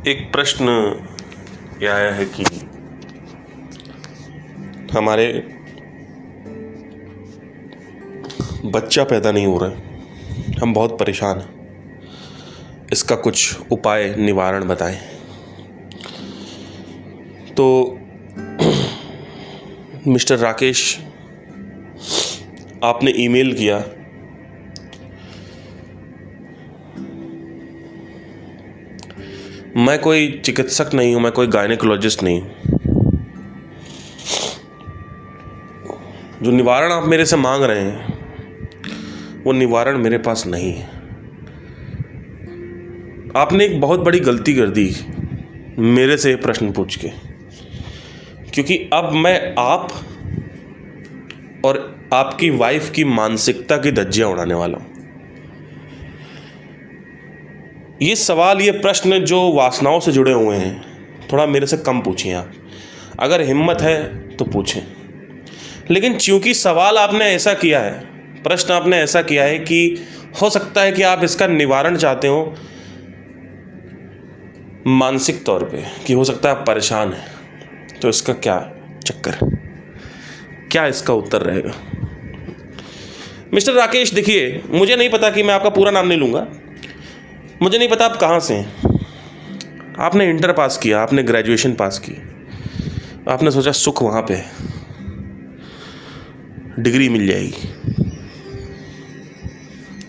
एक प्रश्न ये आया है कि हमारे बच्चा पैदा नहीं हो रहा है, हम बहुत परेशान हैं, इसका कुछ उपाय निवारण बताएं। तो मिस्टर राकेश, आपने ईमेल किया। मैं कोई चिकित्सक नहीं हूँ, मैं कोई गायनेकोलॉजिस्ट नहीं हूँ। जो निवारण आप मेरे से मांग रहे हैं वो निवारण मेरे पास नहीं है। आपने एक बहुत बड़ी गलती कर दी मेरे से प्रश्न पूछ के, क्योंकि अब मैं आप और आपकी वाइफ की मानसिकता की धज्जियां उड़ाने वाला हूँ। ये सवाल, ये प्रश्न जो वासनाओं से जुड़े हुए हैं, थोड़ा मेरे से कम पूछिए आप। अगर हिम्मत है तो पूछें, लेकिन चूंकि सवाल आपने ऐसा किया है, प्रश्न आपने ऐसा किया है कि हो सकता है कि आप इसका निवारण चाहते हो मानसिक तौर पे, कि हो सकता है आप परेशान हैं, तो इसका क्या चक्कर है, क्या इसका उत्तर रहेगा? मिस्टर राकेश, देखिए, मुझे नहीं पता कि मैं आपका पूरा नाम नहीं लूँगा, मुझे नहीं पता आप कहाँ से हैं। आपने इंटर पास किया, आपने ग्रेजुएशन पास की, आपने सोचा सुख वहाँ पे डिग्री मिल जाएगी,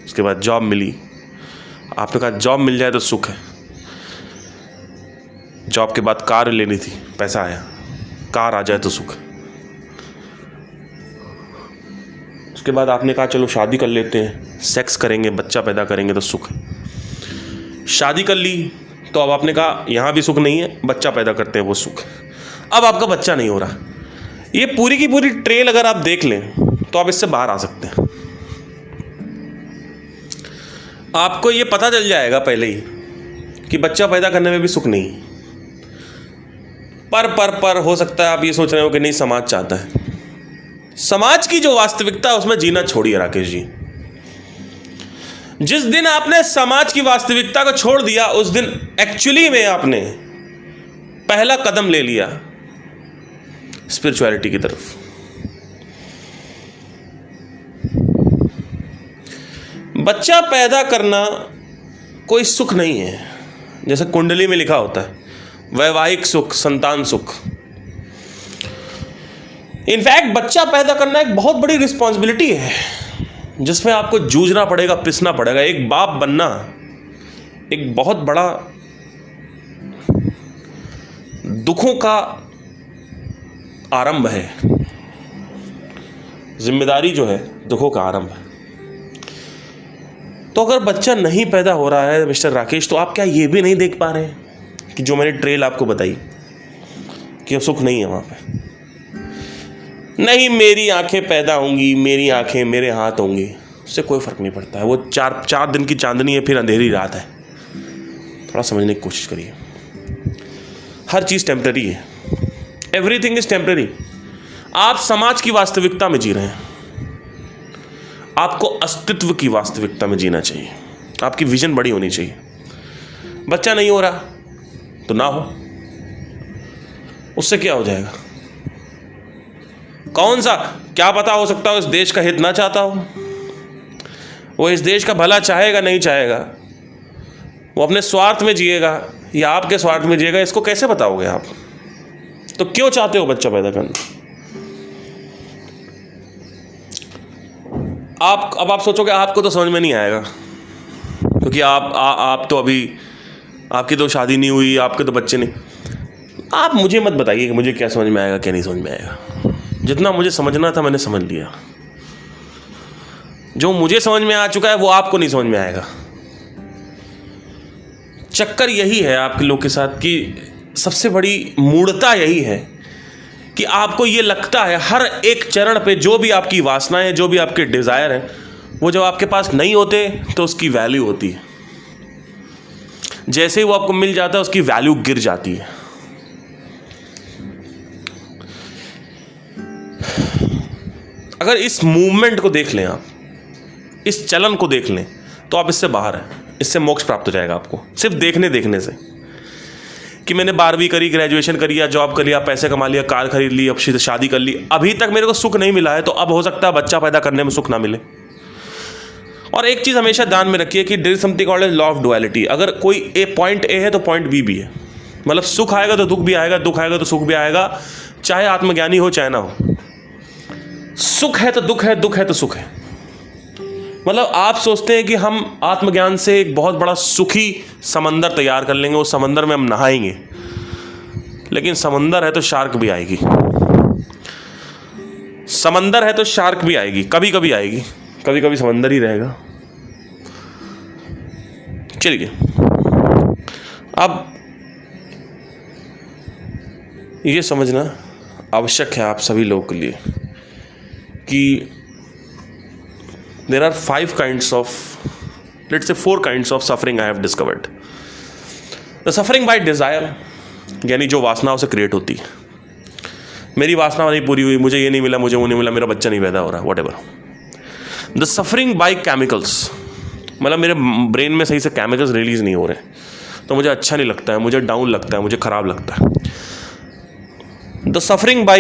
उसके बाद जॉब मिली, आपने कहा जॉब मिल जाए तो सुख है। जॉब के बाद कार लेनी थी, पैसा आया, कार आ जाए तो सुख है। उसके बाद आपने कहा चलो शादी कर लेते हैं, सेक्स करेंगे, बच्चा पैदा करेंगे तो सुख है। शादी कर ली तो अब आपने कहा यहाँ भी सुख नहीं है, बच्चा पैदा करते हैं वो सुख है। अब आपका बच्चा नहीं हो रहा। ये पूरी की पूरी ट्रेल अगर आप देख लें तो आप इससे बाहर आ सकते हैं। आपको ये पता चल जाएगा पहले ही कि बच्चा पैदा करने में भी सुख नहीं। पर हो सकता है आप ये सोच रहे हो कि नहीं, समाज चाहता है। समाज की जो वास्तविकता है उसमें जीना छोड़िए राकेश जी। जिस दिन आपने समाज की वास्तविकता को छोड़ दिया, उस दिन एक्चुअली में आपने पहला कदम ले लिया स्पिरिचुअलिटी की तरफ। बच्चा पैदा करना कोई सुख नहीं है, जैसे कुंडली में लिखा होता है वैवाहिक सुख, संतान सुख। इनफैक्ट बच्चा पैदा करना एक बहुत बड़ी रिस्पॉन्सिबिलिटी है, जिसमें आपको जूझना पड़ेगा, पिसना पड़ेगा। एक बाप बनना एक बहुत बड़ा दुखों का आरंभ है। जिम्मेदारी जो है दुखों का आरंभ है। तो अगर बच्चा नहीं पैदा हो रहा है मिस्टर राकेश, तो आप क्या ये भी नहीं देख पा रहे हैं कि जो मैंने ट्रेल आपको बताई कि सुख नहीं है वहां पे? नहीं, मेरी आंखें पैदा होंगी, मेरी आंखें मेरे हाथ होंगे, उससे कोई फर्क नहीं पड़ता है। वो चार दिन की चांदनी है, फिर अंधेरी रात है। थोड़ा समझने की कोशिश करिए। हर चीज़ टेम्पररी है, एवरीथिंग इज टेम्पररी। आप समाज की वास्तविकता में जी रहे हैं, आपको अस्तित्व की वास्तविकता में जीना चाहिए। आपकी विजन बड़ी होनी चाहिए। बच्चा नहीं हो रहा तो ना हो, उससे क्या हो जाएगा? कौन सा, क्या पता, हो सकता है इस देश का हित ना चाहता हो, वो इस देश का भला चाहेगा नहीं चाहेगा, वो अपने स्वार्थ में जिएगा या आपके स्वार्थ में जिएगा, इसको कैसे बताओगे आप? तो क्यों चाहते हो बच्चा पैदा करना? अब आप सोचोगे आपको तो समझ में नहीं आएगा, क्योंकि आप तो अभी, आपकी तो शादी नहीं हुई, आपके तो बच्चे नहीं। आप मुझे मत बताइए कि मुझे क्या समझ में आएगा, क्या नहीं समझ में आएगा। जितना मुझे समझना था मैंने समझ लिया। जो मुझे समझ में आ चुका है वो आपको नहीं समझ में आएगा। चक्कर यही है आपके लोग के साथ कि सबसे बड़ी मूढ़ता यही है कि आपको ये लगता है हर एक चरण पे जो भी आपकी वासनाएं, जो भी आपके डिज़ायर हैं, वो जब आपके पास नहीं होते तो उसकी वैल्यू होती है। जैसे ही वो आपको मिल जाता है उसकी वैल्यू गिर जाती है। अगर इस मूवमेंट को देख लें आप, इस चलन को देख लें, तो आप इससे बाहर हैं। इससे मोक्ष प्राप्त हो जाएगा आपको, सिर्फ देखने से। कि मैंने 12वीं करी, ग्रेजुएशन करी या जॉब कर लिया, पैसे कमा लिया, कार खरीद ली, अब शादी कर ली, अभी तक मेरे को सुख नहीं मिला है, तो अब हो सकता है बच्चा पैदा करने में सुख ना मिले। और एक चीज़ हमेशा ध्यान में रखिए कि there is something called as law of duality. अगर कोई पॉइंट ए है तो पॉइंट बी भी है। मतलब सुख आएगा तो दुख भी आएगा, दुख आएगा तो सुख भी आएगा, चाहे आत्मज्ञानी हो चाहे ना हो। सुख है तो दुख है, दुख है तो सुख है। मतलब आप सोचते हैं कि हम आत्मज्ञान से एक बहुत बड़ा सुखी समंदर तैयार कर लेंगे, उस समंदर में हम नहाएंगे, लेकिन समंदर है तो शार्क भी आएगी। समंदर है तो शार्क भी आएगी, कभी कभी आएगी, कभी कभी समंदर ही रहेगा। चलिए, अब ये समझना आवश्यक है आप सभी लोगों के लिए कि there are 5 kinds of, let's say 4 kinds of suffering I have discovered. The suffering by desire, यानी जो वासनाओं से क्रिएट होती है। मेरी वासना नहीं पूरी हुई, मुझे ये नहीं मिला, मुझे वो नहीं मिला, मेरा बच्चा नहीं पैदा हो रहा, whatever. The suffering by chemicals, मतलब मेरे ब्रेन में सही से केमिकल्स रिलीज नहीं हो रहे, तो मुझे अच्छा नहीं लगता है, मुझे डाउन लगता है, मुझे खराब लगता है। The suffering by,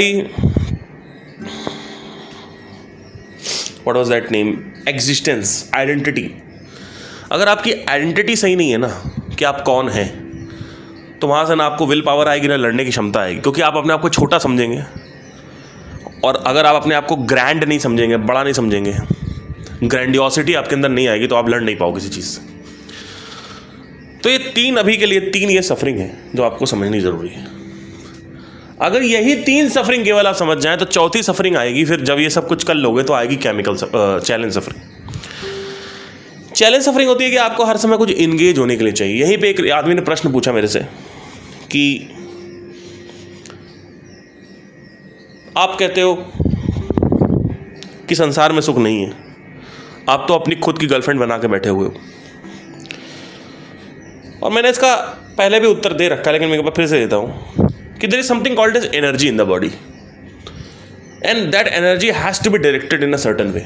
what was that name? Existence, identity. अगर आपकी आइडेंटिटी सही नहीं है ना कि आप कौन हैं, तो वहाँ से ना आपको विल पावर आएगी ना लड़ने की क्षमता आएगी, क्योंकि आप अपने आप को छोटा समझेंगे। और अगर आप अपने आप को ग्रैंड नहीं समझेंगे, बड़ा नहीं समझेंगे, ग्रैंडियोसिटी आपके अंदर नहीं आएगी, तो आप लड़ नहीं पाओगे किसी चीज़ से। तो ये 3 अभी के लिए 3 ये सफरिंग है जो आपको समझनी ज़रूरी है। अगर यही 3 सफरिंग केवल आप समझ जाएं तो चौथी सफरिंग आएगी, फिर जब ये सब कुछ कर लोगे तो आएगी chemical challenge suffering. Challenge suffering होती है कि आपको हर समय कुछ इंगेज होने के लिए चाहिए। यहीं पे एक आदमी ने प्रश्न पूछा मेरे से कि आप कहते हो कि संसार में सुख नहीं है, आप तो अपनी खुद की गर्लफ्रेंड बना के बैठे हुए हो। और मैंने इसका पहले भी उत्तर दे रखा है, लेकिन मैं फिर से देता हूँ कि there is something called as energy in the body and that energy has to be directed in a certain way.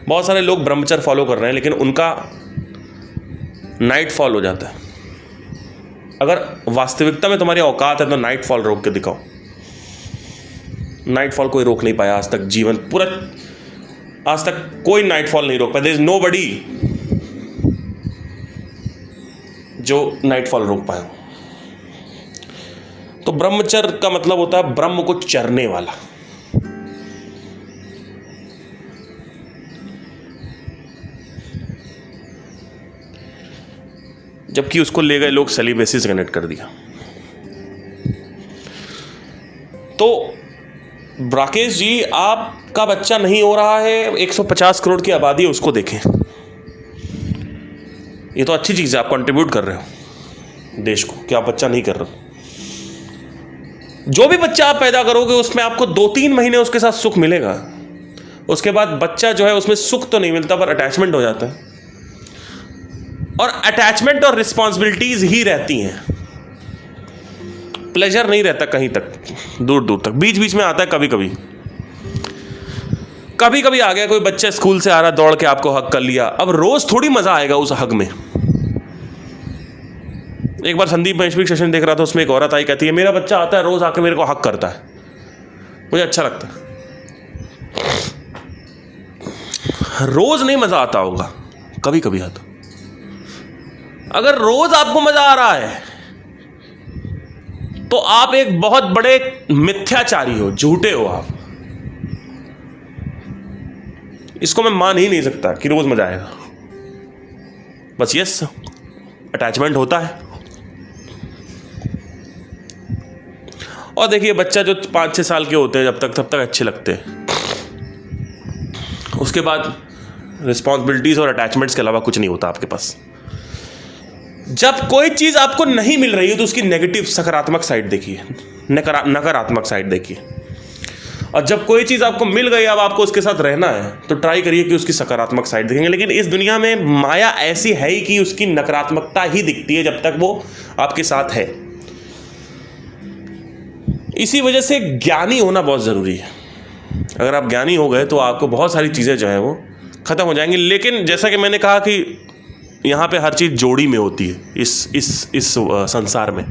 बहुत सारे लोग ब्रह्मचर्य फॉलो कर रहे हैं, लेकिन उनका नाइट फॉल हो जाता है। अगर वास्तविकता में तुम्हारी औकात है तो नाइट फॉल रोक के दिखाओ। नाइट फॉल कोई रोक नहीं पाया आज तक, जीवन पूरा आज तक कोई नाइट फॉल नहीं रोक पाया। देयर इज नोबडी जो नाइट फॉल रोक पाया। तो ब्रह्मचर्य का मतलब होता है ब्रह्म को चरने वाला। जबकि उसको ले गए लोग सेलिबेसी से कनेक्ट कर दिया। तो राकेश जी, आपका बच्चा नहीं हो रहा है, 150 करोड़ की आबादी है, उसको देखें। ये तो अच्छी चीज़ है, आप कंट्रीब्यूट कर रहे हो देश को कि आप बच्चा नहीं कर रहे हो। जो भी बच्चा आप पैदा करोगे उसमें आपको 2-3 महीने उसके साथ सुख मिलेगा। उसके बाद बच्चा जो है उसमें सुख तो नहीं मिलता, पर अटैचमेंट हो जाता है। और अटैचमेंट और रिस्पॉन्सिबिलिटीज ही रहती हैं, प्लेजर नहीं रहता कहीं तक, दूर दूर तक। बीच बीच में आता है कभी कभी। कभी कभी आ गया कोई बच्चा स्कूल से आ रहा, दौड़ के आपको हक कर लिया। अब रोज थोड़ी मजा आएगा उस हक में। एक बार संदीप महेश्वरी सेशन देख रहा था, उसमें एक औरत आई, कहती है मेरा बच्चा आता है रोज आके मेरे को हक करता है, मुझे अच्छा लगता है। रोज नहीं मजा आता होगा, कभी कभी आता। अगर रोज आपको मजा आ रहा है तो आप एक बहुत बड़े मिथ्याचारी हो, झूठे हो आप। इसको मैं मान ही नहीं सकता कि रोज मजा आएगा। बस यस, अटैचमेंट होता है। और देखिए, बच्चा जो 5-6 साल के होते हैं जब तक, तब तक अच्छे लगते हैं। उसके बाद रिस्पॉन्सिबिलिटीज और अटैचमेंट्स के अलावा कुछ नहीं होता आपके पास। जब कोई चीज आपको नहीं मिल रही है तो उसकी नेगेटिव, सकारात्मक साइड देखिए, नकारात्मक साइड देखिए। और जब कोई चीज आपको मिल गई, अब आपको उसके साथ रहना है, तो ट्राई करिए कि उसकी सकारात्मक साइड देखेंगे। लेकिन इस दुनिया में माया ऐसी है ही कि उसकी नकारात्मकता ही दिखती है जब तक वो आपके साथ है। इसी वजह से ज्ञानी होना बहुत ज़रूरी है। अगर आप ज्ञानी हो गए तो आपको बहुत सारी चीज़ें जो है वो ख़त्म हो जाएंगी। लेकिन जैसा कि मैंने कहा कि यहाँ पे हर चीज़ जोड़ी में होती है इस संसार में।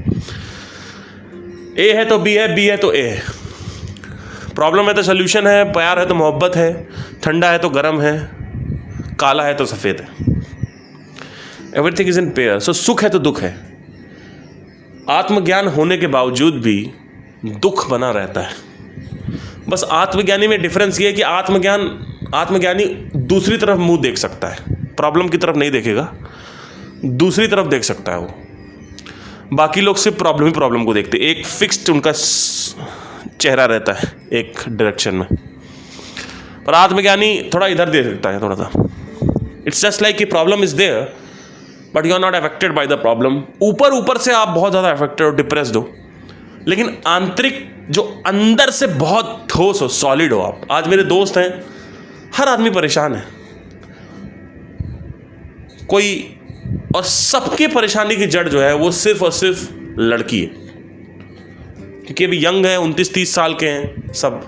ए है तो बी है, बी है तो ए है, प्रॉब्लम है तो सोल्यूशन है, प्यार है तो मोहब्बत है, ठंडा है तो गर्म है, काला है तो सफ़ेद है। Everything is in pair. So सुख है तो दुख है। आत्मज्ञान होने के बावजूद भी दुख बना रहता है। बस आत्मज्ञानी में डिफरेंस ये है कि आत्मज्ञानी दूसरी तरफ मुंह देख सकता है, प्रॉब्लम की तरफ नहीं देखेगा, दूसरी तरफ देख सकता है वो। बाकी लोग सिर्फ प्रॉब्लम को देखते, एक फिक्स्ड उनका चेहरा रहता है एक डायरेक्शन में, पर आत्मज्ञानी थोड़ा इधर दे सकता है, थोड़ा सा। इट्स जस्ट लाइक कि problem is there but you are not affected by the problem. ऊपर से आप बहुत ज़्यादा अफेक्टेड हो, डिप्रेस्ड हो, लेकिन आंतरिक जो अंदर से बहुत ठोस हो, सॉलिड हो आप। आज मेरे दोस्त हैं, हर आदमी परेशान है कोई, और सबके परेशानी की जड़ जो है वो सिर्फ और सिर्फ लड़की है, क्योंकि अभी यंग है, 29-30 साल के हैं सब,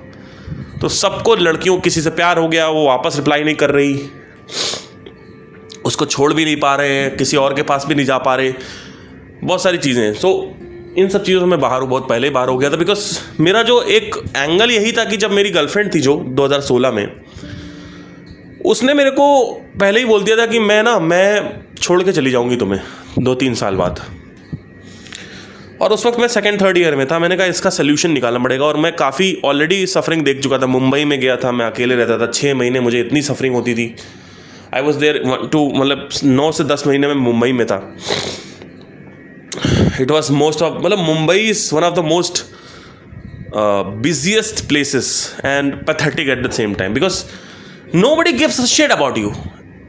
तो सबको लड़कियों, किसी से प्यार हो गया, वो वापस रिप्लाई नहीं कर रही, उसको छोड़ भी नहीं पा रहे हैं, किसी और के पास भी नहीं जा पा रहे, बहुत सारी चीज़ें हैं। सो इन सब चीज़ों से मैं बाहर हूँ, बहुत पहले ही बाहर हो गया था, बिकॉज मेरा जो एक एंगल यही था कि जब मेरी गर्लफ्रेंड थी जो 2016 में, उसने मेरे को पहले ही बोल दिया था कि मैं छोड़ के चली जाऊँगी तुम्हें 2-3 साल बाद। और उस वक्त मैं 2nd-3rd ईयर में था। मैंने कहा इसका सोल्यूशन निकालना पड़ेगा, और मैं काफ़ी ऑलरेडी सफरिंग देख चुका था। मुंबई में गया था, मैं अकेले रहता था, 6 महीने मुझे इतनी सफरिंग होती थी। आई वॉज देयर मतलब 9 से 10 महीने में मुंबई में था। It was Mumbai is one of the most busiest places and pathetic at the same time, because nobody gives a shit about you.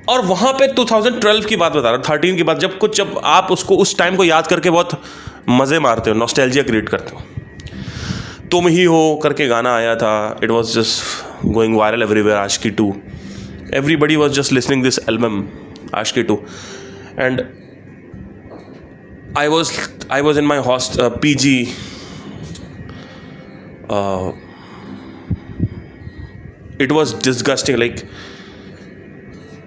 और वहाँ पे 2012 की बात बता रहा हूँ, 13 की बात, जब आप उसको उस टाइम को याद करके बहुत मज़े मारते हो, नॉस्टैल्जिया क्रिएट करते हो। तुम ही हो करके गाना आया था, it was just going viral everywhere, Aashiqui 2, everybody was just listening this album Aashki 2, and I was in my PG it was disgusting, like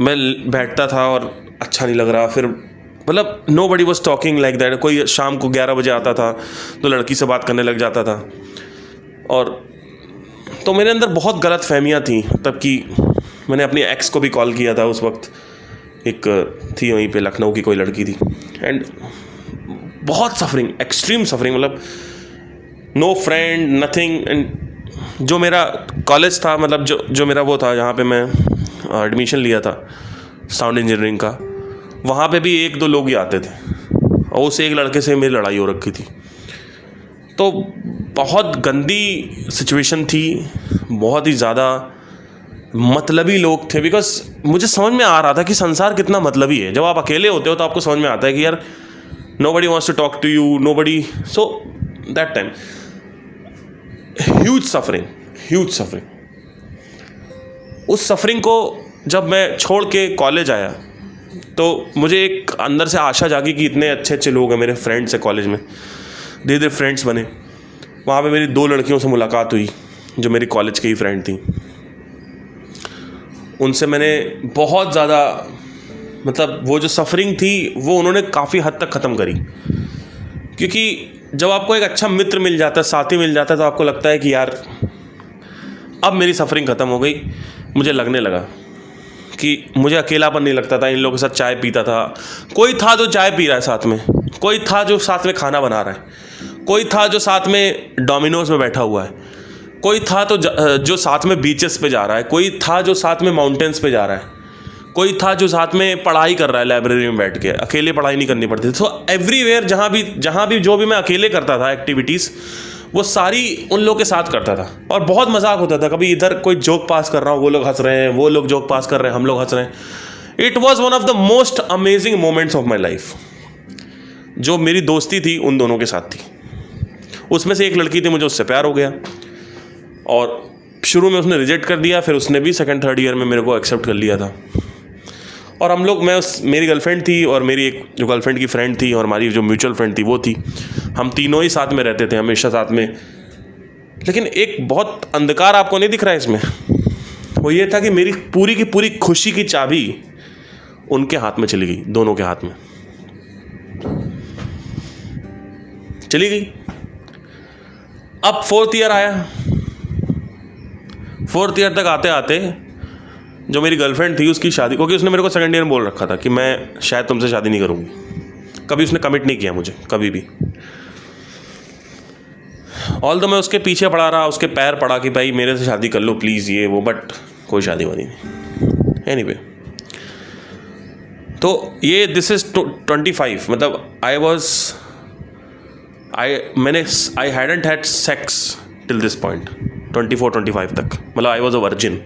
मैं बैठता था और अच्छा नहीं लग रहा, फिर मतलब nobody was talking like that। कोई शाम को 11 बजे आता था तो लड़की से बात करने लग जाता था, और तो मेरे अंदर बहुत गलत फहमियाँ थी तब की। मैंने अपनी एक्स को भी कॉल किया था उस वक्त, एक थी वहीं पे लखनऊ की कोई लड़की थी, एंड बहुत सफरिंग, एक्सट्रीम सफरिंग, मतलब नो फ्रेंड, नथिंग। एंड जो मेरा कॉलेज था, मतलब जो मेरा वो था जहाँ पे मैं एडमिशन लिया था साउंड इंजीनियरिंग का, वहाँ पे भी 1-2 लोग ही आते थे, और उस एक लड़के से मेरी लड़ाई हो रखी थी। तो बहुत गंदी सिचुएशन थी, बहुत ही ज़्यादा मतलबी लोग थे, बिकॉज मुझे समझ में आ रहा था कि संसार कितना मतलबी है। जब आप अकेले होते हो तो आपको समझ में आता है कि यार nobody wants to talk to you, nobody, so that time huge suffering। उस सफरिंग को जब मैं छोड़ के कॉलेज आया तो मुझे एक अंदर से आशा जागी कि इतने अच्छे लोग हैं, मेरे फ्रेंड्स हैं कॉलेज में, धीरे धीरे फ्रेंड्स बने। वहाँ पे मेरी 2 लड़कियों से मुलाकात हुई जो मेरी कॉलेज की ही फ्रेंड थी। उनसे मैंने बहुत ज़्यादा, मतलब वो जो सफरिंग थी वो उन्होंने काफ़ी हद तक ख़त्म करी, क्योंकि जब आपको एक अच्छा मित्र मिल जाता है, साथी मिल जाता है, तो आपको लगता है कि यार अब मेरी सफरिंग ख़त्म हो गई। मुझे लगने लगा कि मुझे अकेलापन नहीं लगता था, इन लोगों के साथ चाय पीता था, कोई था जो चाय पी रहा है साथ में, कोई था जो साथ में खाना बना रहा है, कोई था जो साथ में डोमिनोज में बैठा हुआ है, कोई था तो जो साथ में बीचेस पे जा रहा है, कोई था जो साथ में माउंटेन्स पे जा रहा है, कोई था जो साथ में पढ़ाई कर रहा है लाइब्रेरी में बैठ के। अकेले पढ़ाई नहीं करनी पड़ती। तो एवरीवेयर जहाँ भी जो भी मैं अकेले करता था एक्टिविटीज़, वो सारी उन लोगों के साथ करता था, और बहुत मजाक होता था। कभी इधर कोई जोक पास कर रहा हूँ, वो लोग हंस रहे हैं, वो लोग जोक पास कर रहे हैं, हम लोग हंस रहे हैं। It was one of the most amazing moments of my life. जो मेरी दोस्ती थी उन दोनों के साथ थी। उसमें से एक लड़की थी, मुझे उससे प्यार हो गया, और शुरू में उसने रिजेक्ट कर दिया, फिर उसने भी 2nd-3rd ईयर में मेरे को एक्सेप्ट कर लिया था। और हम लोग, मेरी गर्लफ्रेंड थी और मेरी एक जो गर्लफ्रेंड की फ्रेंड थी और हमारी जो म्यूचुअल फ्रेंड थी वो थी, हम तीनों ही साथ में रहते थे, हमेशा साथ में। लेकिन एक बहुत अंधकार आपको नहीं दिख रहा है इसमें, वो ये था कि मेरी पूरी की पूरी खुशी की चाबी उनके हाथ में चली गई, दोनों के हाथ में चली गई। अब 4th ईयर आया। 4th ईयर तक आते आते जो मेरी गर्लफ्रेंड थी उसकी शादी, क्योंकि उसने मेरे को 2nd ईयर में बोल रखा था कि मैं शायद तुमसे शादी नहीं करूँगी। कभी उसने कमिट नहीं किया मुझे, कभी भी। ऑल तो मैं उसके पीछे पड़ा रहा, उसके पैर पड़ा कि भाई मेरे से शादी कर लो प्लीज़, ये वो, बट कोई शादी वादी नहीं। एनीवे, तो ये दिस इज़ 25, मतलब I hadn't had sex till this point 24-25 तक, मतलब I was a virgin.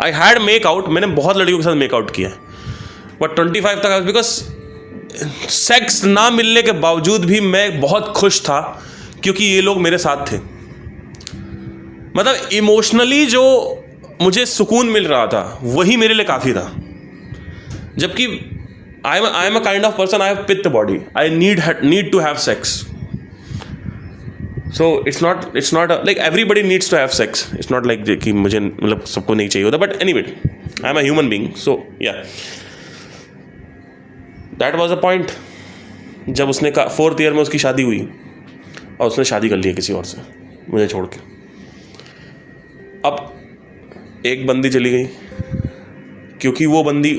I had make out, मैंने बहुत लड़कियों के साथ मेक आउट किया है, बट 25 तक बिकॉज सेक्स ना मिलने के बावजूद भी मैं बहुत खुश था, क्योंकि ये लोग मेरे साथ थे। मतलब इमोशनली जो मुझे सुकून मिल रहा था वही मेरे लिए काफ़ी था। जबकि I am a kind of person, I have पित्त body, I need to have sex. So it's not like everybody needs to have sex. It's not like कि मुझे, मतलब सबको नहीं चाहिए होता, but anyway I am a human being. So yeah that was a point जब उसने कहा 4th ईयर में उसकी शादी हुई और उसने शादी कर ली किसी और से, मुझे छोड़ के। अब एक बंदी चली गई, क्योंकि वो बंदी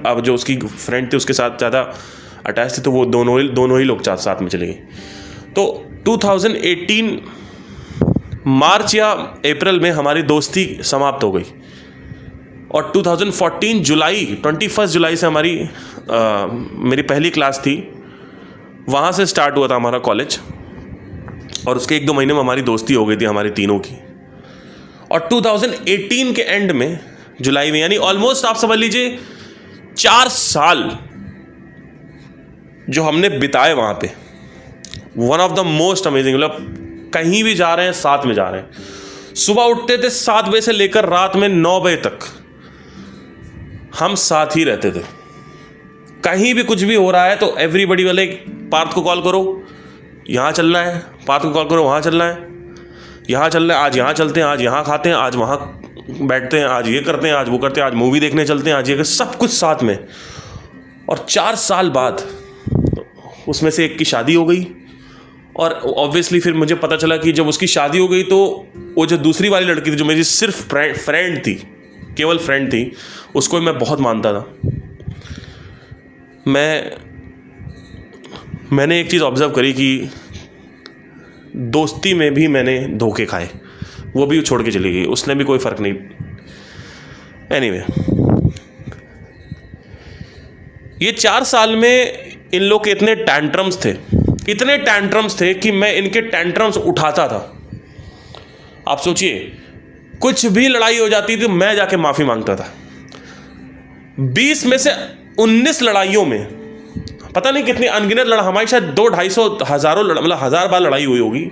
अब जो उसकी फ्रेंड थी उसके साथ ज़्यादा अटैच थी, तो वो दोनों ही लोग साथ में चले गए। तो 2018 मार्च या अप्रैल में हमारी दोस्ती समाप्त हो गई, और 2014 21 जुलाई से मेरी पहली क्लास थी, वहाँ से स्टार्ट हुआ था हमारा कॉलेज, और उसके 1-2 महीने में हमारी दोस्ती हो गई थी हमारी तीनों की। और 2018 के एंड में, जुलाई में, यानी ऑलमोस्ट आप समझ लीजिए 4 साल जो हमने बिताए वहाँ पे, one of the most amazing. मतलब कहीं भी जा रहे हैं साथ में जा रहे हैं। सुबह उठते थे 7 बजे से लेकर रात में 9 बजे तक हम साथ ही रहते थे। कहीं भी कुछ भी हो रहा है तो एवरीबडी वाले, पार्थ को कॉल करो, यहाँ चलना है, पार्थ को कॉल करो, वहाँ चलना है, यहाँ चलना है, आज यहाँ चलते हैं, आज यहाँ खाते हैं, आज वहाँ बैठते हैं, आज ये करते हैं, आज वो करते हैं, आज मूवी देखने चलते हैं, आज ये, सब कुछ साथ में। और 4 साल बाद उसमें से एक की शादी हो गई, और ऑब्वियसली फिर मुझे पता चला कि जब उसकी शादी हो गई तो वो जो दूसरी वाली लड़की थी जो मेरी सिर्फ फ्रेंड थी, केवल फ्रेंड थी, उसको मैं बहुत मानता था। मैंने एक चीज़ ऑब्जर्व करी कि दोस्ती में भी मैंने धोखे खाए, वो भी छोड़ के चली गई, उसने भी कोई फ़र्क नहीं। एनीवे, ये 4 साल में इन लोग के इतने टैंट्रम्स थे कि मैं इनके टैंट्रम्स उठाता था। आप सोचिए, कुछ भी लड़ाई हो जाती थी मैं जाके माफ़ी मांगता था। 20 में से 19 लड़ाइयों में पता नहीं कितनी अनगिनत हमारी शायद 200-250 हज़ारों, मतलब 1000 बार लड़ाई हुई होगी।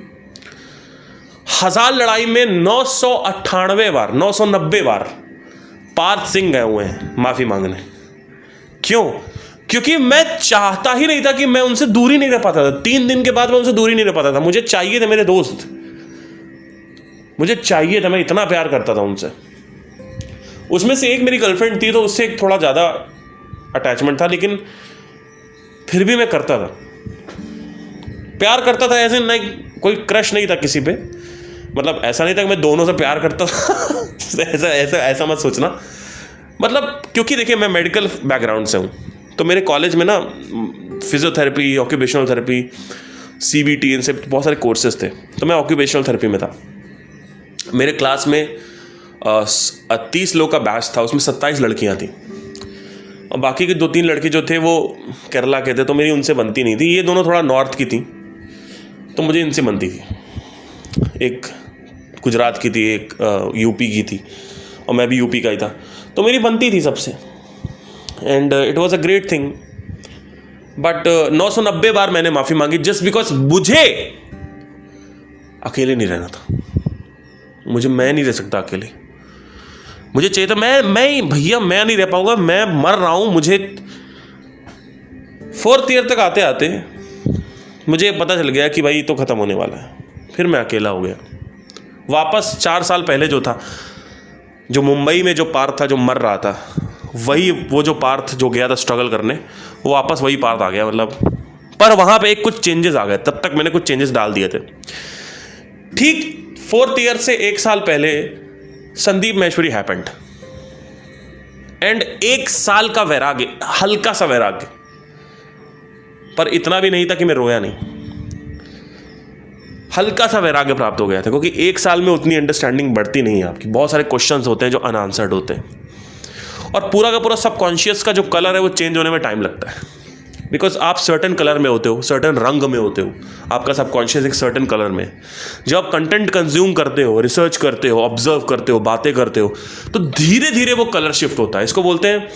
1000 लड़ाई में 990 बार पार्थ सिंह गए हुए हैं माफ़ी मांगने। क्यों? क्योंकि मैं चाहता ही नहीं था कि मैं उनसे दूरी नहीं रह पाता था। 3 दिन के बाद मैं उनसे दूरी नहीं रह पाता था। मुझे चाहिए थे मेरे दोस्त, मुझे चाहिए था, मैं इतना प्यार करता था उनसे। उसमें से एक मेरी गर्लफ्रेंड थी, तो उससे एक थोड़ा ज़्यादा अटैचमेंट था, लेकिन फिर भी मैं करता था, प्यार करता था। ऐसे नहीं, कोई क्रश नहीं था किसी पे, मतलब ऐसा नहीं था कि मैं दोनों से प्यार करता था ऐसा मत सोचना। मतलब क्योंकि देखिए मैं मेडिकल बैकग्राउंड से हूँ, तो मेरे कॉलेज में ना फिजियोथेरेपी, ऑक्यूपेशनल थेरेपी, CBT, इनसे बहुत सारे कोर्सेज थे। तो मैं ऑक्यूपेशनल थेरेपी में था। मेरे क्लास में 30 लोग का बैच था, उसमें 27 लड़कियां थी, और बाकी के 2-3 लड़के जो थे वो केरला के थे, तो मेरी उनसे बनती नहीं थी। ये दोनों थोड़ा नॉर्थ की थी, तो मुझे इनसे बनती थी। एक गुजरात की थी, एक यूपी की थी, और मैं भी यूपी का ही था, तो मेरी बनती थी सबसे। And it was a great thing. But 990 बार मैंने माफ़ी मांगी, जस्ट बिकॉज मुझे अकेले नहीं रहना था। मैं नहीं रह सकता अकेले, मुझे चाहिए था भैया मैं नहीं रह पाऊंगा, मैं मर रहा हूं। मुझे 4th ईयर तक आते आते मुझे पता चल गया कि भाई तो ख़त्म होने वाला है। फिर मैं अकेला हो गया वापस। 4 साल पहले जो था, जो मुंबई में जो पार्थ था जो मर रहा था, वही वो जो पार्थ जो गया था स्ट्रगल करने, वो वापस वही पार्थ आ गया मतलब। पर वहाँ पे कुछ चेंजेस आ गए, तब तक मैंने कुछ चेंजेस डाल दिए थे। ठीक 4th ईयर से 1 साल पहले संदीप महेश्वरी हैपेंड, एंड 1 साल का वैराग्य, हल्का सा वैराग्य, पर इतना भी नहीं था कि मैं रोया नहीं, हल्का सा वैराग्य प्राप्त हो गया था। क्योंकि 1 साल में उतनी अंडरस्टैंडिंग बढ़ती नहीं है आपकी, बहुत सारे क्वेश्चंस होते हैं जो अनआंसर्ड होते हैं, और पूरा का पूरा सबकॉन्शियस का जो कलर है वो चेंज होने में टाइम लगता है। बिकॉज आप सर्टन कलर में होते हो, सर्टन रंग में होते हो, आपका सबकॉन्शियस एक सर्टन कलर में। जब आप कंटेंट कंज्यूम करते हो, रिसर्च करते हो, ऑब्जर्व करते हो, बातें करते हो, तो धीरे धीरे वो कलर शिफ्ट होता है। इसको बोलते हैं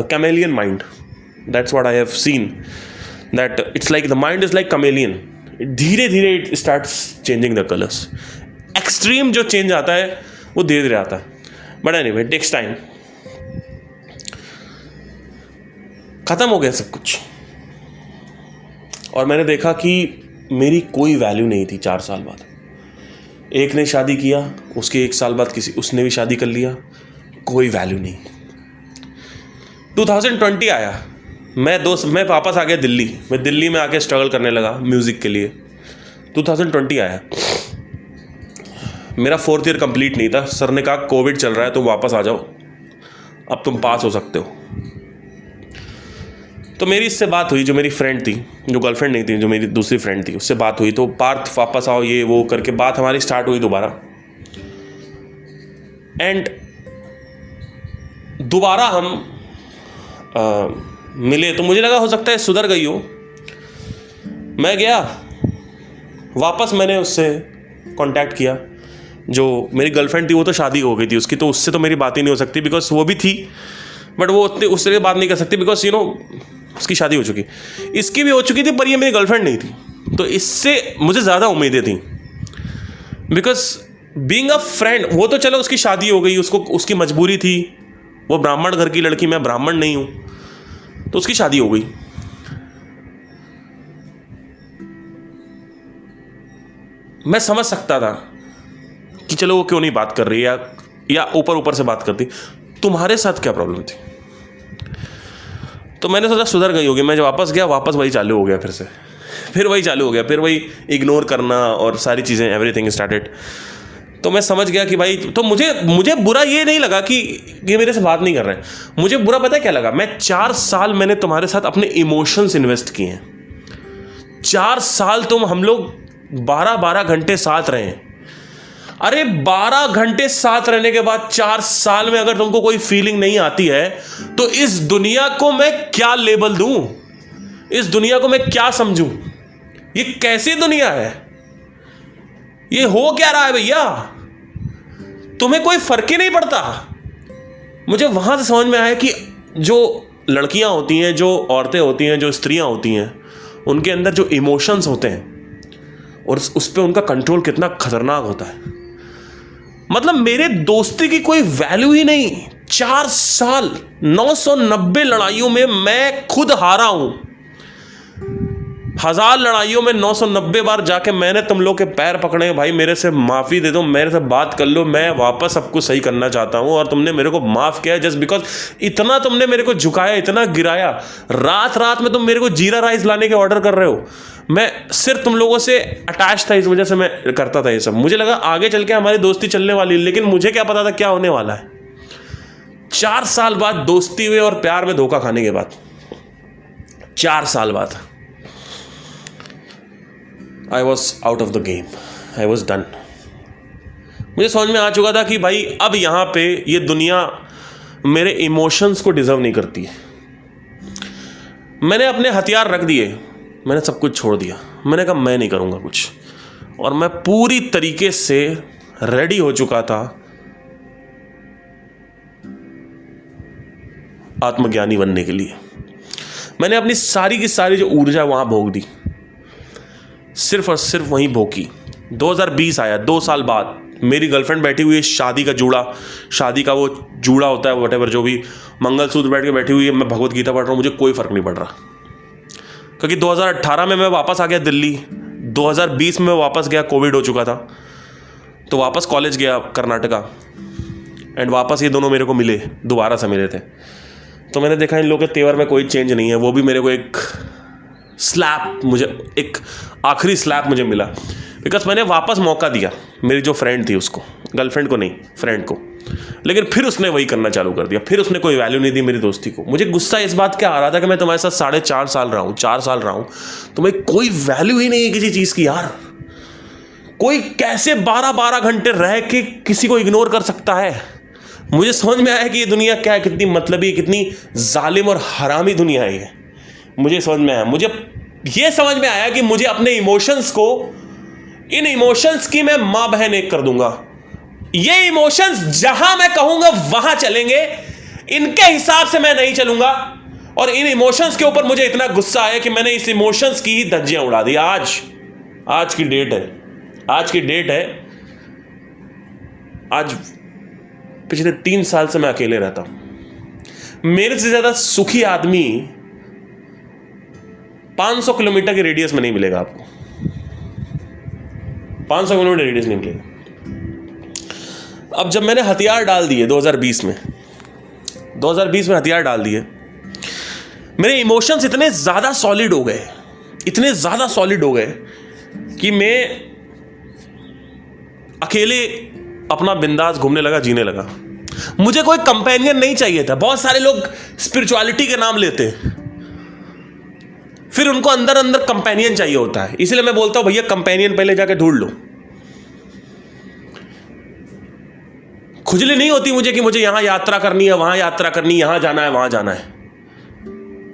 chameleon mind. That's what I have seen, that it's like the mind is like chameleon, धीरे धीरे it starts changing the colours. Extreme जो चेंज आता है वो धीरे धीरे आता है, but anyway it takes time. खत्म हो गया सब कुछ, और मैंने देखा कि मेरी कोई वैल्यू नहीं थी 4 साल बाद। एक ने शादी किया, उसके 1 साल बाद उसने भी शादी कर लिया, कोई वैल्यू नहीं। 2020 आया, मैं वापस आ गया दिल्ली। मैं दिल्ली में आके स्ट्रगल करने लगा म्यूज़िक के लिए। 2020 आया, मेरा 4th ईयर कंप्लीट नहीं था। सर ने कहा कोविड चल रहा है, तुम वापस आ जाओ, अब तुम पास हो सकते हो। तो मेरी इससे बात हुई, जो मेरी फ्रेंड थी, जो गर्लफ्रेंड नहीं थी, जो मेरी दूसरी फ्रेंड थी, उससे बात हुई। तो पार्थ वापस आओ, ये वो करके बात हमारी स्टार्ट हुई दोबारा। एंड दोबारा हम मिले, तो मुझे लगा हो सकता है सुधर गई हो। मैं गया वापस, मैंने उससे कांटेक्ट किया। जो मेरी गर्लफ्रेंड थी वो तो शादी हो गई थी उसकी, तो उससे तो मेरी बात ही नहीं हो सकती, बिकॉज वो भी थी, बट वो उतनी उससे बात नहीं कर सकती, बिकॉज यू नो उसकी शादी हो चुकी, इसकी भी हो चुकी थी, पर ये मेरी गर्लफ्रेंड नहीं थी। तो इससे मुझे ज़्यादा उम्मीदें थी, बिकॉज बीइंग अ फ्रेंड, वो तो चलो उसकी शादी हो गई, उसको उसकी मजबूरी थी, वो ब्राह्मण घर की लड़की, मैं ब्राह्मण नहीं हूँ, तो उसकी शादी हो गई। मैं समझ सकता था कि चलो वो क्यों नहीं बात कर रही, या ऊपर ऊपर से बात करती, तुम्हारे साथ क्या प्रॉब्लम थी। तो मैंने सोचा सुधर गई होगी। मैं जब वापस गया, वापस वही चालू हो गया, फिर वही चालू हो गया, फिर वही इग्नोर करना और सारी चीज़ें, एवरीथिंग स्टार्टेड। तो मैं समझ गया कि भाई, तो मुझे बुरा ये नहीं लगा कि ये मेरे से बात नहीं कर रहे हैं। मुझे बुरा पता है क्या लगा, मैं 4 साल मैंने तुम्हारे साथ अपने इमोशंस इन्वेस्ट किए हैं। 4 साल हम लोग 12-12 घंटे साथ रहे हैं। अरे 12 घंटे साथ रहने के बाद 4 साल में अगर तुमको कोई फीलिंग नहीं आती है, तो इस दुनिया को मैं क्या लेबल दूं, इस दुनिया को मैं क्या समझूं? ये कैसी दुनिया है, ये हो क्या रहा है भैया? तुम्हें कोई फर्क ही नहीं पड़ता। मुझे वहां से समझ में आया कि जो लड़कियां होती हैं, जो औरतें होती हैं, जो स्त्रियां होती हैं, उनके अंदर जो इमोशंस होते हैं और उस पर उनका कंट्रोल कितना खतरनाक होता है। मतलब मेरे दोस्ती की कोई वैल्यू ही नहीं। 4 साल 990 लड़ाइयों में मैं खुद हारा हूं। 1000 लड़ाइयों में 990 बार जाके मैंने तुम लोग के पैर पकड़े, भाई मेरे से माफ़ी दे दो, मेरे से बात कर लो, मैं वापस सब कुछ सही करना चाहता हूं। और तुमने मेरे को माफ़ किया जस्ट बिकॉज इतना तुमने मेरे को झुकाया, इतना गिराया। रात रात में तुम मेरे को जीरा राइस लाने के ऑर्डर कर रहे हो। मैं सिर्फ तुम लोगों से अटैच था, इस वजह से मैं करता था ये सब। मुझे लगा आगे चल के हमारी दोस्ती चलने वाली, लेकिन मुझे क्या पता था क्या होने वाला है। 4 साल बाद दोस्ती हुए और प्यार में धोखा खाने के बाद, 4 साल बाद I was out of the game, I was done. मुझे समझ में आ चुका था कि भाई अब यहाँ पे ये दुनिया मेरे इमोशंस को डिजर्व नहीं करती है। मैंने अपने हथियार रख दिए, मैंने सब कुछ छोड़ दिया। मैंने कहा मैं नहीं करूँगा कुछ, और मैं पूरी तरीके से रेडी हो चुका था आत्मज्ञानी बनने के लिए। मैंने अपनी सारी की सारी जो ऊर्जा वहाँ भोग दी, सिर्फ और सिर्फ वहीं भोगी। 2020 आया, 2 साल बाद मेरी गर्लफ्रेंड बैठी हुई है, शादी का जूड़ा, शादी का वो जूड़ा होता है, वटेवर जो भी, मंगलसूत्र बैठ के बैठी हुई है। मैं भगवत गीता पढ़ रहा हूँ, मुझे कोई फ़र्क नहीं पड़ रहा, क्योंकि 2018 में मैं वापस आ गया दिल्ली, 2020 में वापस गया, कोविड हो चुका था, तो वापस कॉलेज गया कर्नाटका। एंड वापस ये दोनों मेरे को मिले, दोबारा से मिले थे, तो मैंने देखा इन लोगों के तेवर में कोई चेंज नहीं है। वो भी मेरे को एक स्लैप, मुझे एक आखिरी स्लैप मुझे मिला, बिकॉज मैंने वापस मौका दिया मेरी जो फ्रेंड थी उसको, गर्लफ्रेंड को नहीं, फ्रेंड को, लेकिन फिर उसने वही करना चालू कर दिया। फिर उसने कोई वैल्यू नहीं दी मेरी दोस्ती को। मुझे गुस्सा इस बात का आ रहा था कि मैं तुम्हारे साथ 4.5 साल रहा हूँ, 4 साल रहा हूँ, तुम्हें कोई वैल्यू ही नहीं है किसी चीज़ की यार। कोई कैसे 12-12 घंटे रह के किसी को इग्नोर कर सकता है। मुझे समझ में आया कि ये दुनिया क्या है, कितनी मतलबी, कितनी जालिम और हरामी दुनिया है ये। मुझे समझ में आया, मुझे ये समझ में आया कि मुझे अपने इमोशंस को, इन इमोशंस की मैं माँ बहन एक कर दूंगा। ये इमोशंस जहां मैं कहूंगा वहां चलेंगे, इनके हिसाब से मैं नहीं चलूंगा। और इन इमोशंस के ऊपर मुझे इतना गुस्सा आया कि मैंने इस इमोशंस की ही धज्जियां उड़ा दी। आज की डेट है, आज की डेट है, आज पिछले 3 साल से मैं अकेले रहता हूं। मेरे से ज्यादा सुखी आदमी 500 किलोमीटर के रेडियस में नहीं मिलेगा आपको, 500 किलोमीटर रेडियस नहीं मिलेगा। अब जब मैंने हथियार डाल दिए 2020 में हथियार डाल दिए, मेरे इमोशंस इतने ज़्यादा सॉलिड हो गए, इतने ज़्यादा सॉलिड हो गए कि मैं अकेले अपना बिंदास घूमने लगा, जीने लगा। मुझे कोई कंपेनियन नहीं चाहिए था। बहुत सारे लोग स्पिरिचुअलिटी के नाम लेते हैं, फिर उनको अंदर अंदर कंपेनियन चाहिए होता है। इसलिए मैं बोलता हूं भैया कंपेनियन पहले जाके ढूंढ लो। खुजली नहीं होती मुझे कि मुझे यहां यात्रा करनी है, वहां यात्रा करनी है, यहां जाना है, वहां जाना है।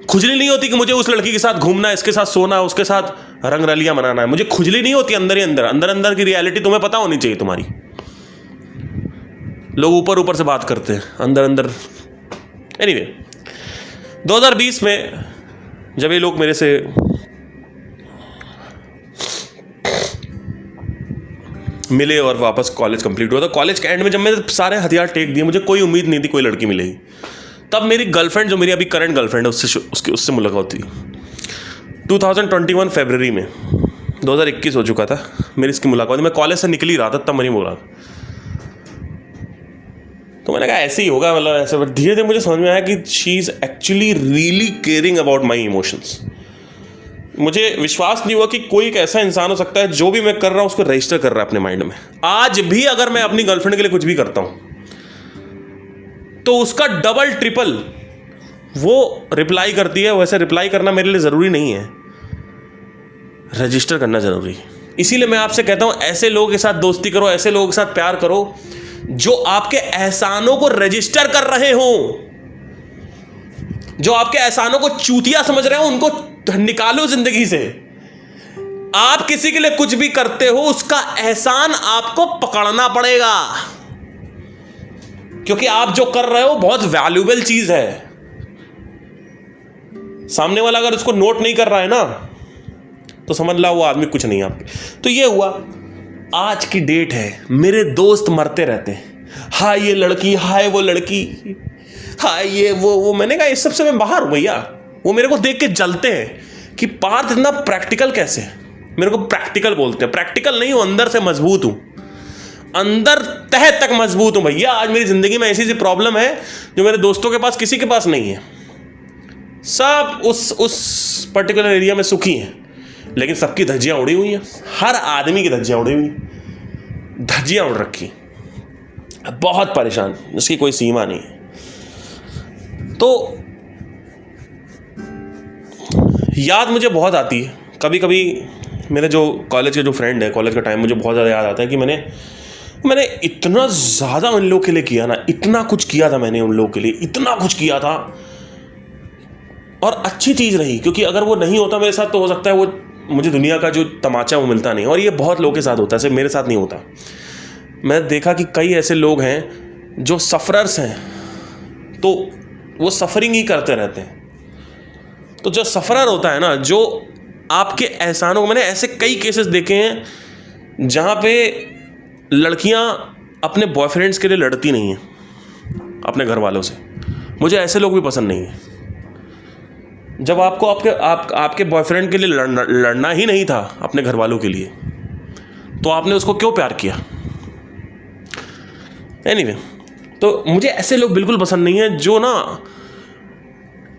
खुजली नहीं होती कि मुझे उस लड़की के साथ घूमना है, इसके साथ सोना है, उसके साथ रंगरलियां मनाना है। मुझे खुजली नहीं होती अंदर ही अंदर, अंदर अंदर की रियलिटी तुम्हें पता होनी चाहिए तुम्हारी। लोग ऊपर ऊपर से बात करते हैं, अंदर अंदर। एनीवे 2020 में जब ये लोग मेरे से मिले और वापस कॉलेज कंप्लीट हुआ, तो कॉलेज के एंड में जब मैंने सारे हथियार टेक दिए, मुझे कोई उम्मीद नहीं थी कोई लड़की मिलेगी। तब मेरी गर्लफ्रेंड, जो मेरी अभी करंट गर्लफ्रेंड है, उससे मुलाकात हुई 2021 फरवरी में। 2021 हो चुका था मेरी इसकी मुलाकात। मैं कॉलेज से निकल ही रहा था, तब मैंने बोला, तो मैंने कहा ऐसे ही होगा, मतलब ऐसे। बट धीरे धीरे मुझे समझ में आया कि she is actually really caring about my emotions. मुझे विश्वास नहीं हुआ कि कोई एक ऐसा इंसान हो सकता है जो भी मैं कर रहा हूँ उसको रजिस्टर कर रहा है अपने माइंड में। आज भी अगर मैं अपनी गर्लफ्रेंड के लिए कुछ भी करता हूँ तो उसका डबल ट्रिपल वो रिप्लाई करती है। वैसे रिप्लाई करना मेरे लिए ज़रूरी नहीं है, रजिस्टर करना ज़रूरी है। इसीलिए मैं आपसे कहता हूँ ऐसे लोगों के साथ दोस्ती करो, ऐसे लोगों के साथ प्यार करो जो आपके एहसानों को रजिस्टर कर रहे हो। जो आपके एहसानों को चूतिया समझ रहे हो उनको निकालो जिंदगी से। आप किसी के लिए कुछ भी करते हो उसका एहसान आपको पकड़ना पड़ेगा, क्योंकि आप जो कर रहे हो बहुत वैल्यूएबल चीज है। सामने वाला अगर उसको नोट नहीं कर रहा है ना तो समझ लो वो आदमी कुछ नहीं है आपके। तो ये हुआ, आज की डेट है, मेरे दोस्त मरते रहते हैं, हाय ये लड़की, हाय वो लड़की, हाय ये वो। मैंने कहा इस सबसे मैं बाहर हूं भैया। वो मेरे को देख के जलते हैं कि पार्थ इतना प्रैक्टिकल कैसे है। मेरे को प्रैक्टिकल बोलते हैं, प्रैक्टिकल नहीं हूं, अंदर से मजबूत हूं, अंदर तह तक मजबूत हूं भैया। आज मेरी जिंदगी में ऐसी सी प्रॉब्लम है जो मेरे दोस्तों के पास किसी के पास नहीं है। सब उस पर्टिकुलर एरिया में सुखी हैं, लेकिन सबकी धज्जियां उड़ी हुई हैं। हर आदमी की धज्जियां उड़ी हुई, धज्जियां उड़ रखी, बहुत परेशान, उसकी कोई सीमा नहीं है। तो याद मुझे बहुत आती है कभी कभी। मेरे जो कॉलेज के जो फ्रेंड है, कॉलेज का टाइम मुझे बहुत ज़्यादा याद आता है कि मैंने इतना ज़्यादा उन लोगों के लिए किया ना, इतना कुछ किया था मैंने उन लोगों के लिए, इतना कुछ किया था। और अच्छी चीज़ रही, क्योंकि अगर वो नहीं होता मेरे साथ तो हो सकता है वो मुझे दुनिया का जो तमाचा वो मिलता नहीं। और ये बहुत लोगों के साथ होता है, सिर्फ मेरे साथ नहीं होता। मैं देखा कि कई ऐसे लोग हैं जो सफ़रर्स हैं, तो वो सफ़रिंग ही करते रहते हैं। तो जो सफ़रर होता है ना, जो आपके एहसानों को, मैंने ऐसे कई केसेस देखे हैं जहाँ पे लड़कियाँ अपने बॉयफ्रेंड्स के लिए लड़ती नहीं हैं अपने घर वालों से। मुझे ऐसे लोग भी पसंद नहीं हैं। जब आपको आपके बॉयफ्रेंड के लिए लड़ना ही नहीं था अपने घर वालों के लिए, तो आपने उसको क्यों प्यार किया? एनीवे, तो मुझे ऐसे लोग बिल्कुल पसंद नहीं है जो ना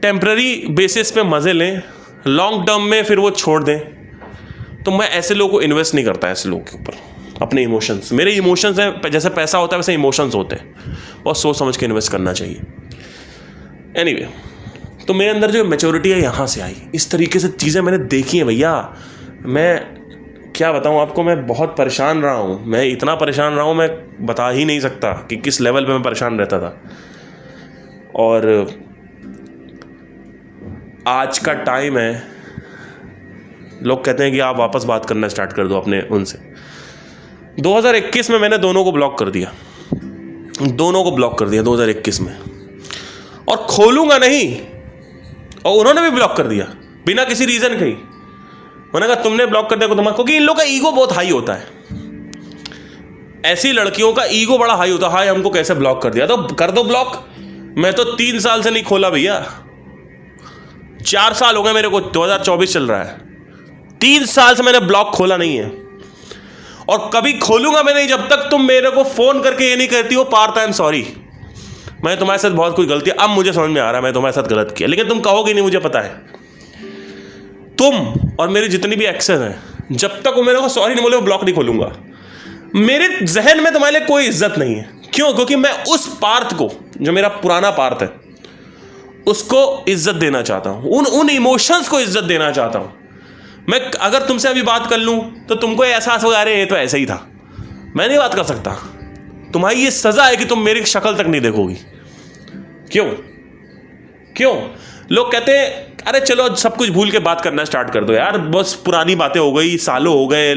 टेम्पररी बेसिस पे मज़े लें, लॉन्ग टर्म में फिर वो छोड़ दें। तो मैं ऐसे लोगों को इन्वेस्ट नहीं करता, ऐसे लोगों के ऊपर अपने इमोशंस। मेरे इमोशंस हैं, जैसे पैसा होता है वैसे इमोशंस होते हैं, बहुत सोच समझ के इन्वेस्ट करना चाहिए। एनीवे, तो मेरे अंदर जो मैच्योरिटी है यहाँ से आई। इस तरीके से चीज़ें मैंने देखी हैं भैया। मैं क्या बताऊँ आपको, मैं बहुत परेशान रहा हूँ। मैं इतना परेशान रहा हूँ, मैं बता ही नहीं सकता कि किस लेवल पे मैं परेशान रहता था। और आज का टाइम है, लोग कहते हैं कि आप वापस बात करना स्टार्ट कर दो अपने उनसे। 2021 में मैंने दोनों को ब्लॉक कर दिया, 2021 में, और खोलूंगा नहीं। और उन्होंने भी ब्लॉक कर दिया बिना किसी रीज़न के ही। मैंने कहा तुमने ब्लॉक कर दिया तुम्हारा, क्योंकि इन लोगों का ईगो बहुत हाई होता है। ऐसी लड़कियों का ईगो बड़ा हाई होता है, हाय हमको कैसे ब्लॉक कर दिया, तो कर दो ब्लॉक। मैं तो 3 साल से नहीं खोला भैया, 4 साल हो गए मेरे को, 2024 चल रहा है, 3 साल से मैंने ब्लॉक खोला नहीं है। और कभी खोलूंगा मैं नहीं जब तक तुम मेरे को फोन करके ये नहीं कहती हो पार्थ आई एम सॉरी, मैं तुम्हारे साथ बहुत कुछ गलती है। अब मुझे समझ में आ रहा है मैं तुम्हारे साथ गलत किया, लेकिन तुम कहोगे नहीं, मुझे पता है। तुम और मेरी जितनी भी एक्सेस हैं, जब तक वो मेरे को सॉरी नहीं बोले, वो ब्लॉक नहीं खोलूंगा। मेरे जहन में तुम्हारे लिए कोई इज्जत नहीं है। क्यों? क्योंकि मैं उस पार्थ को, जो मेरा पुराना पार्थ है, उसको इज्जत देना चाहता हूं, उन इमोशंस को इज्जत देना चाहता हूं। मैं अगर तुमसे अभी बात कर लूं तो तुमको एहसास होगा अरे ये तो ऐसा ही था, मैं नहीं बात कर सकता। तुम्हारी ये सजा है कि तुम मेरी शक्ल तक नहीं देखोगी। क्यों? लोग कहते हैं अरे चलो सब कुछ भूल के बात करना स्टार्ट कर दो यार, बस पुरानी बातें हो गई, सालों हो गए,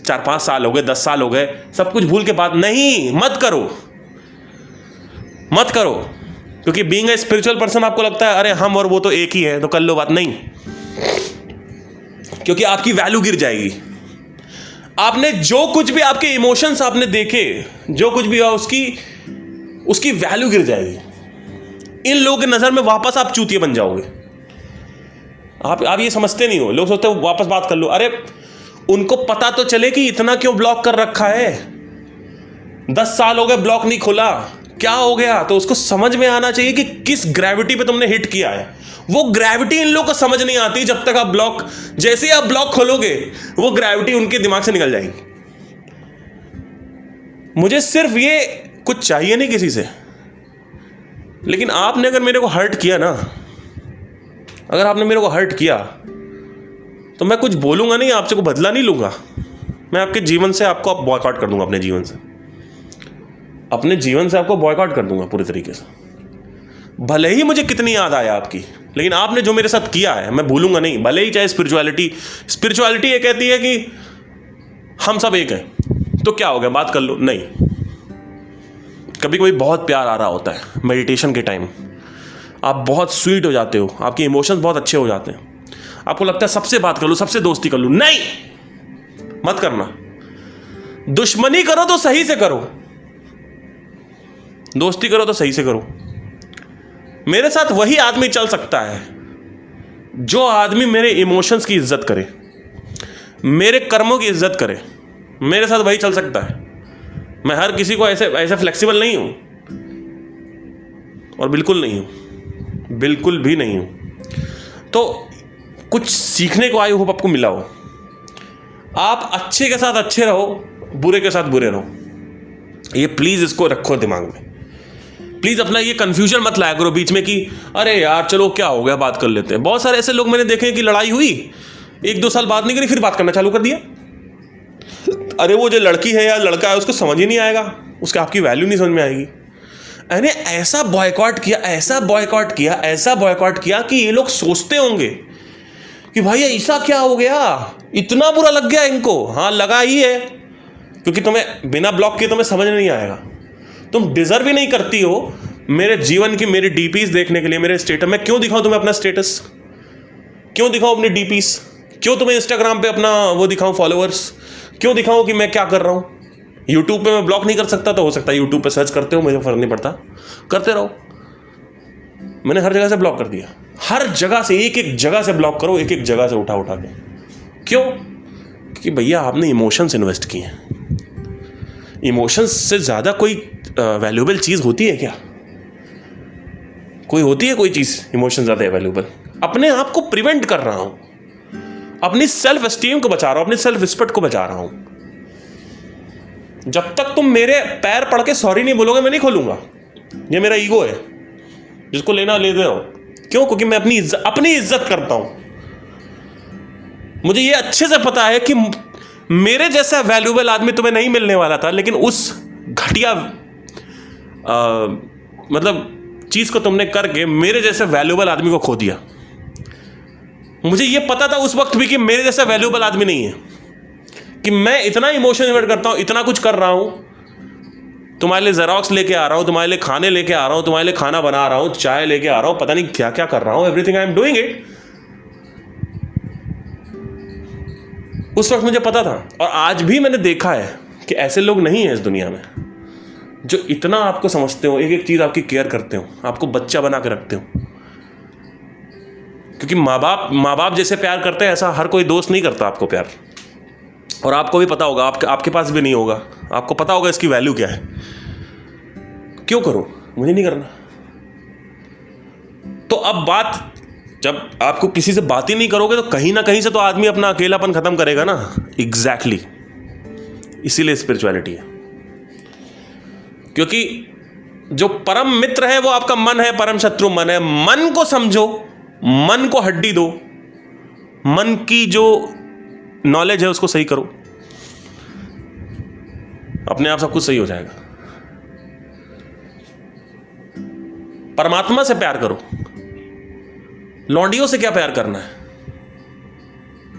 4-5 साल हो गए, 10 साल हो गए, सब कुछ भूल के बात। नहीं, मत करो, क्योंकि बीइंग ए स्पिरिचुअल पर्सन आपको लगता है अरे हम और वो तो एक ही है, तो कर लो बात। नहीं, क्योंकि आपकी वैल्यू गिर जाएगी। आपने जो कुछ भी, आपके इमोशंस आपने देखे, जो कुछ भी हुआ, उसकी वैल्यू गिर जाएगी। इन लोगों की नजर में वापस आप चूतिया बन जाओगे। आप ये समझते नहीं हो। लोग सोचते हो वापस बात कर लो, अरे उनको पता तो चले कि इतना क्यों ब्लॉक कर रखा है। 10 साल हो गए ब्लॉक नहीं खोला, क्या हो गया? तो उसको समझ में आना चाहिए कि किस ग्रेविटी पे तुमने हिट किया है। वो ग्रेविटी इन लोगों को समझ नहीं आती जब तक आप ब्लॉक, जैसे ही आप ब्लॉक खोलोगे वो ग्रेविटी उनके दिमाग से निकल जाएगी। मुझे सिर्फ ये कुछ चाहिए नहीं किसी से, लेकिन आपने अगर मेरे को हर्ट किया ना, अगर आपने मेरे को हर्ट किया तो मैं कुछ बोलूंगा नहीं, आपसे को बदला नहीं लूंगा। मैं आपके जीवन से आपको बॉयकॉट कर दूंगा, अपने जीवन से आपको बॉयकॉट कर दूंगा पूरी तरीके से। भले ही मुझे कितनी याद आए आपकी, लेकिन आपने जो मेरे साथ किया है मैं भूलूंगा नहीं। भले ही चाहे स्पिरिचुअलिटी ये कहती है कि हम सब एक हैं, तो क्या हो गया, बात कर लो। नहीं, कभी कभी बहुत प्यार आ रहा होता है मेडिटेशन के टाइम, आप बहुत स्वीट हो जाते हो, आपके इमोशंस बहुत अच्छे हो जाते हैं, आपको लगता है सबसे बात कर लो, सबसे दोस्ती कर लो। नहीं, मत करना। दुश्मनी करो तो सही से करो, दोस्ती करो तो सही से करो। मेरे साथ वही आदमी चल सकता है जो आदमी मेरे इमोशंस की इज्जत करे, मेरे कर्मों की इज्जत करे। मेरे साथ वही चल सकता है। मैं हर किसी को ऐसे फ्लेक्सिबल नहीं हूं, और बिल्कुल नहीं हूं, बिल्कुल भी नहीं हूं। तो कुछ सीखने को आई होप आपको मिला हो। आप अच्छे के साथ अच्छे रहो, बुरे के साथ बुरे रहो। ये प्लीज इसको रखो दिमाग में। प्लीज अपना ये कंफ्यूजन मत लाया करो बीच में कि अरे यार चलो क्या हो गया, बात कर लेते हैं। बहुत सारे ऐसे लोग मैंने देखे हैं कि लड़ाई हुई, 1-2 साल बात नहीं करी, फिर बात करना चालू कर दिया। अरे वो जो लड़की है या लड़का है उसको समझ ही नहीं आएगा, उसके आपकी वैल्यू नहीं समझ में आएगी। मैंने ऐसा बॉयकॉट किया कि ये लोग सोचते होंगे कि भाई ऐसा क्या हो गया, इतना बुरा लग गया इनको। हाँ, लगा ही है, क्योंकि तुम्हें बिना ब्लॉक किए तुम्हें समझ नहीं आएगा। तुम डिजर्व ही नहीं करती हो मेरे जीवन की, मेरी डीपीज देखने के लिए, मेरे स्टेटस। मैं क्यों दिखाऊं तुम्हें अपना स्टेटस, क्यों दिखाऊं अपनी डीपीज, क्यों तुम्हें इंस्टाग्राम पे अपना वो दिखाऊं फॉलोअर्स, क्यों दिखाऊं कि मैं क्या कर रहा हूं। यूट्यूब पे मैं ब्लॉक नहीं कर सकता, तो हो सकता है यूट्यूब पे सर्च करते हो, मुझे फर्क नहीं पड़ता, करते रहो। मैंने हर जगह से ब्लॉक कर दिया, हर जगह से, एक जगह से ब्लॉक करो, एक जगह से उठा के। क्यों? क्योंकि भैया आपने इमोशंस इन्वेस्ट किए हैं। इमोशंस से ज़्यादा कोई वैल्यूएबल चीज़ होती है क्या? कोई होती है कोई चीज़ इमोशन ज़्यादा वैल्यूएबल? अपने आप को प्रिवेंट कर रहा हूँ, अपनी सेल्फ एस्टीम को बचा रहा हूँ, अपनी सेल्फ रिस्पेक्ट को बचा रहा हूँ। जब तक तुम मेरे पैर पड़ के सॉरी नहीं बोलोगे, मैं नहीं खोलूंगा। ये मेरा ईगो है, जिसको लेना ले दो। क्यों? क्योंकि मैं अपनी इज्जत करता हूं। मुझे ये अच्छे से पता है कि मेरे जैसा वैल्यूएबल आदमी तुम्हें नहीं मिलने वाला था, लेकिन उस घटिया मतलब चीज को तुमने करके मेरे जैसे वैल्यूएबल आदमी को खो दिया। मुझे ये पता था उस वक्त भी कि मेरे जैसा वैल्यूएबल आदमी नहीं है, कि मैं इतना इमोशन इन्वेस्ट करता हूं, इतना कुछ कर रहा हूं, तुम्हारे लिए जेरोक्स लेके आ रहा हूं, तुम्हारे लिए खाने लेके आ रहा हूं, तुम्हारे लिए खाना बना रहा हूं, चाय लेके आ रहा हूं, पता नहीं क्या क्या कर रहा हूं, everything I am doing it. उस वक्त मुझे पता था। और आज भी मैंने देखा है कि ऐसे लोग नहीं हैं इस दुनिया में जो इतना आपको समझते हो, एक एक चीज आपकी केयर करते हो, आपको बच्चा बना के रखते हो। क्योंकि माँ बाप जैसे प्यार करते हैं, ऐसा हर कोई दोस्त नहीं करता आपको प्यार। और आपको भी पता होगा, आपके पास भी नहीं होगा, आपको पता होगा इसकी वैल्यू क्या है। क्यों करूं? मुझे नहीं करना। तो अब बात, जब आपको किसी से बात ही नहीं करोगे तो कहीं ना कहीं से तो आदमी अपना अकेलापन खत्म करेगा ना। एग्जैक्टली इसीलिए स्पिरिचुअलिटी है। क्योंकि जो परम मित्र है वो आपका मन है, परम शत्रु मन है। मन को समझो, मन को हड्डी दो, मन की जो नॉलेज है उसको सही करो, अपने आप सब कुछ सही हो जाएगा। परमात्मा से प्यार करो। लौंडियों से क्या प्यार करना है?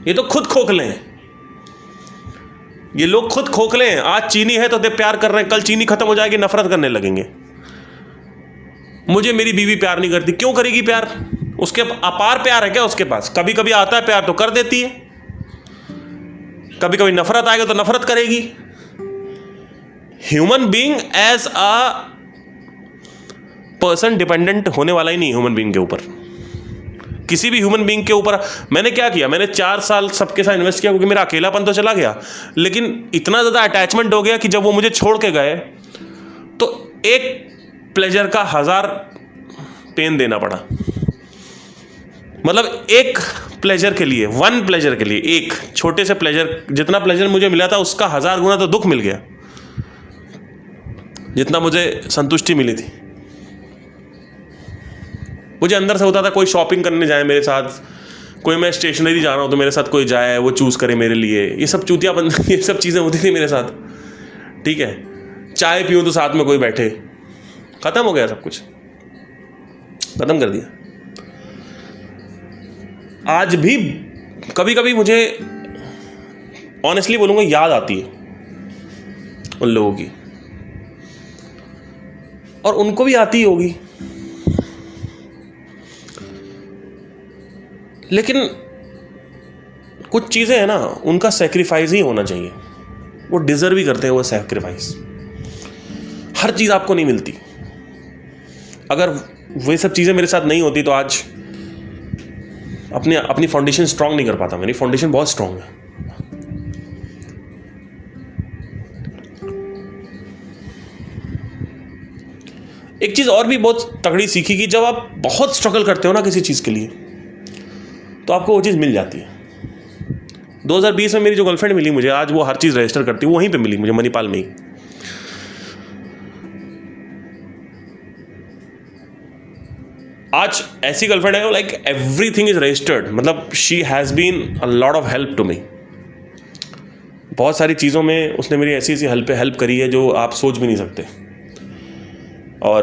ये तो खुद खोखले हैं, ये लोग खुद खोखले हैं। आज चीनी है तो दे प्यार कर रहे हैं, कल चीनी खत्म हो जाएगी नफरत करने लगेंगे। मुझे मेरी बीवी प्यार नहीं करती। क्यों करेगी प्यार? उसके अपार प्यार है क्या उसके पास? कभी कभी आता है प्यार तो कर देती है, कभी कभी नफरत आएगा तो नफरत करेगी। Human being as a person dependent होने वाला ही नहीं ह्यूमन बीइंग के ऊपर, किसी भी ह्यूमन बीइंग के ऊपर। मैंने क्या किया? मैंने 4 साल सबके साथ इन्वेस्ट किया, क्योंकि मेरा अकेलापन तो चला गया, लेकिन इतना ज़्यादा अटैचमेंट हो गया कि जब वो मुझे छोड़ के गए तो एक प्लेजर का 1000 पेन देना पड़ा। मतलब एक प्लेजर के लिए, 1 प्लेजर के लिए, एक छोटे से प्लेजर, जितना प्लेजर मुझे मिला था उसका 1000 गुना तो दुख मिल गया, जितना मुझे संतुष्टि मिली थी। मुझे अंदर से होता था कोई शॉपिंग करने जाए मेरे साथ, कोई मैं स्टेशनरी जा रहा हूँ तो मेरे साथ कोई जाए, वो चूज करे मेरे लिए। ये सब चूतियापन, ये सब चीज़ें होती थी मेरे साथ। ठीक है, चाय पीऊँ तो साथ में कोई बैठे। खत्म हो गया सब कुछ, खत्म कर दिया। आज भी कभी कभी मुझे ऑनेस्टली बोलूँगा याद आती है उन लोगों की, और उनको भी आती होगी। लेकिन कुछ चीज़ें हैं ना, उनका सेक्रीफाइस ही होना चाहिए। वो डिजर्व ही करते हैं वो सेक्रीफाइस। हर चीज़ आपको नहीं मिलती। अगर वे सब चीज़ें मेरे साथ नहीं होती तो आज अपनी फाउंडेशन स्ट्रांग नहीं कर पाता। मेरी फाउंडेशन बहुत स्ट्रांग है। एक चीज़ और भी बहुत तगड़ी सीखी कि जब आप बहुत स्ट्रगल करते हो ना किसी चीज़ के लिए, तो आपको वो चीज़ मिल जाती है। 2020 में मेरी जो गर्लफ्रेंड मिली मुझे, आज वो हर चीज़ रजिस्टर करती है, वहीं पे मिली मुझे, मणिपाल में ही। आज ऐसी गर्लफ्रेंड है लाइक एवरीथिंग इज रजिस्टर्ड। मतलब she has been a lot of help to me. बहुत सारी चीज़ों में उसने मेरी ऐसी ऐसी हेल्प करी है जो आप सोच भी नहीं सकते। और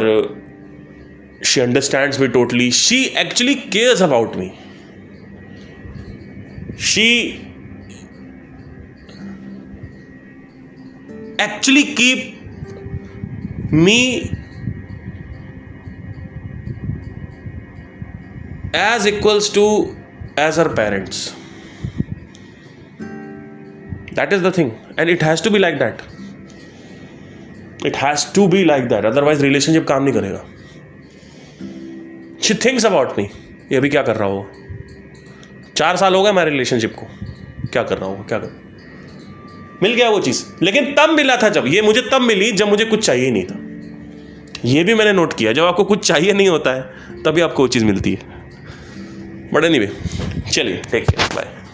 she understands me totally. She actually cares about me. She actually keep me as equals to as her parents. That is the thing, and it has to be like that. It has to be like that, otherwise relationship काम नहीं करेगा. She thinks about me. ये अभी क्या कर रहा हो? 4 साल हो गए हमारे रिलेशनशिप को, क्या कर रहा हूँ, क्या कर। मिल गया वो चीज़, लेकिन तब मिला था जब, ये मुझे तब मिली जब मुझे कुछ चाहिए नहीं था। ये भी मैंने नोट किया, जब आपको कुछ चाहिए नहीं होता है तभी आपको वो चीज़ मिलती है। बट एनीवे, चलिए टेक केयर, बाय।